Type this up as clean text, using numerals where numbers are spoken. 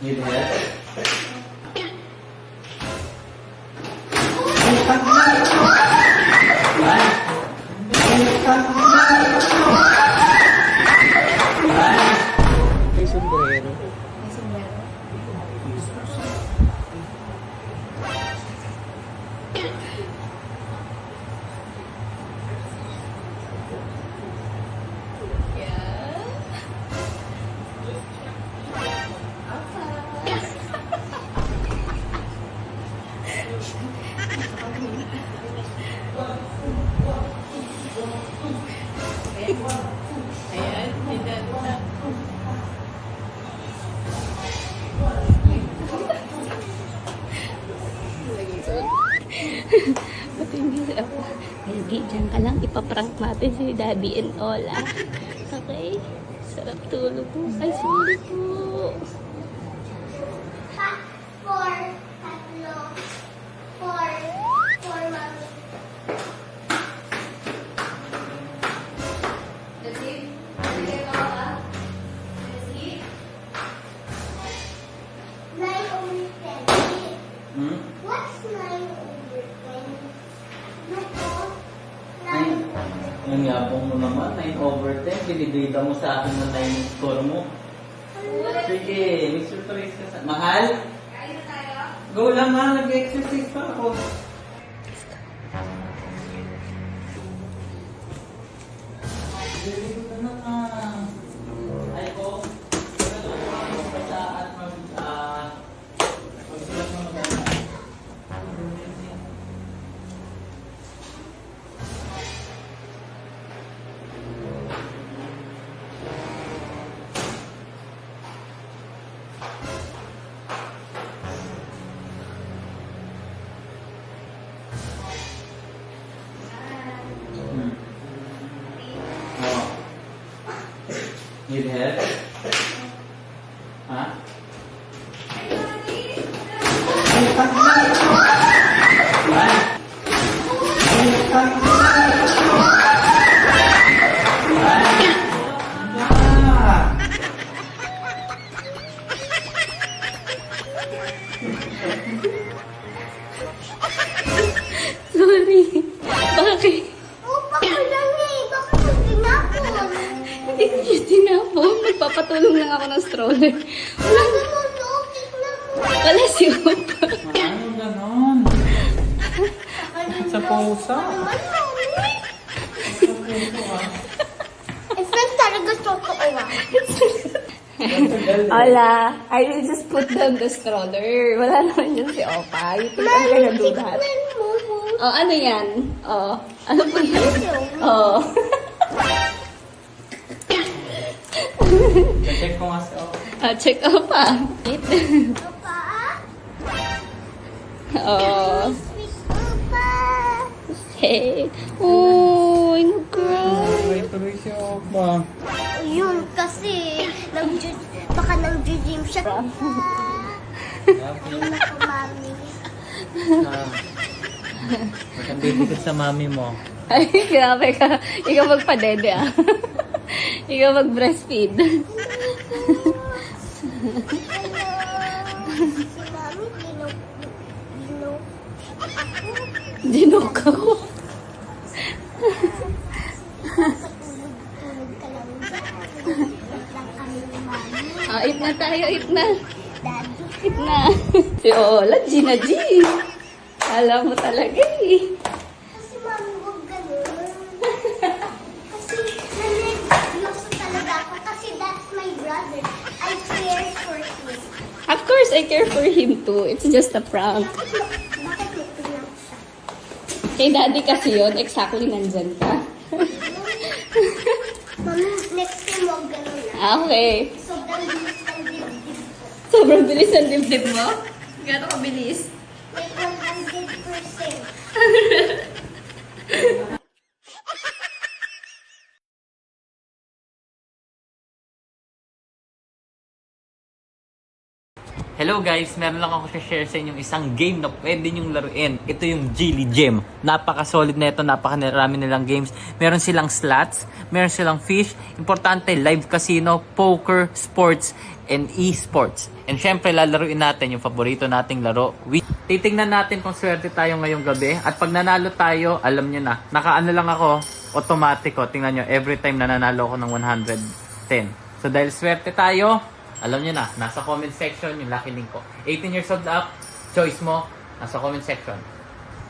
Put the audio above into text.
Need help? May sombrero. May sombrero. Ayan, ayan. Ba't hindi ako? Hindi, dyan ka lang. Ipaprank natin si Daddy and Ola. Okay? Sarap tulog po. Ay, sorry po. Four, tatlo, four, mami. That's it? Sige ka ba? That's it? 9 over 10. Hmm? What's 9 over 10? Nako, 9 Ay, over 10. yung yapong mo naman, 9 over 10. Binibida mo sa akin na 9 yung score mo. Sige, may surprise ka sa... Mahal? Kain na tayo? Go lang ha, nag-exercise pa ako. Dito na ka. Ay ko, magsulat mo maganda. Hmm. Oh. Need help? Ha? Sorry. Bakit? Upa ko lang eh. Bakit mo tinapon? Hindi ko siya tinapon. Magpapatulong lang ako ng stroller. Wala, Nanonotik na po. wala si Opa. Ano ganon? Sa pusa. Naman, mami. Eh, friend talaga totoo ah. Ola, I will just put down the stroller. Wala naman yun si Opa. You think I'm gonna do that? Tignan mo. Oh, ano yan? Oh, ano po yan? Oh. Check ko nga sa... Check Opa. Opa? Oh. Sweet Opa. Hey. Oh, I'm crying. May tuloy si Opa. Yun kasi, baka nang-gym siya. Ayun ako, mami. Magandang sa mami mo. Ay, grabe ka. Ikaw magpadede ah. Ikaw mag-breastfeed. Hello. Si mami, Dinok ako. Tulog ka lang dyan. Wait lang kami ni mami. Ah, eat na tayo, eat na. Daddy. Eat na. Si Ola, Gina G. Alam mo talaga eh. Kasi mami, huwag ganun. Kasi nanay-yoso talaga ako. Kasi that's my brother. I care for him. Of course, I care for him too. It's just a prank. Bakit ito lang siya? Kay daddy kasi yun, exactly nandyan ka. Mami, next time huwag ganun na. Okay. Sobrang bilis ng dibdib ko. Sobrang bilis ang dibdib mo? Gano'n kabilis? Like 100%. Hello guys, meron lang ako share sa inyong isang game na pwede nyong laruin. Ito yung Geely Gem. Napaka-solid na ito, napaka-rami nilang games. Meron silang slots, meron silang fish. Importante, live casino, poker, sports, and e-sports. And syempre, lalaruin natin yung paborito nating laro. Titingnan natin kung swerte tayo ngayong gabi. At pag nanalo tayo, alam nyo na, nakaano lang ako, automatic. Tingnan nyo, every time nananalo ako ng 110. So dahil swerte tayo, alam nyo na, nasa comment section yung lucky link ko. 18 years old up, choice mo, nasa comment section.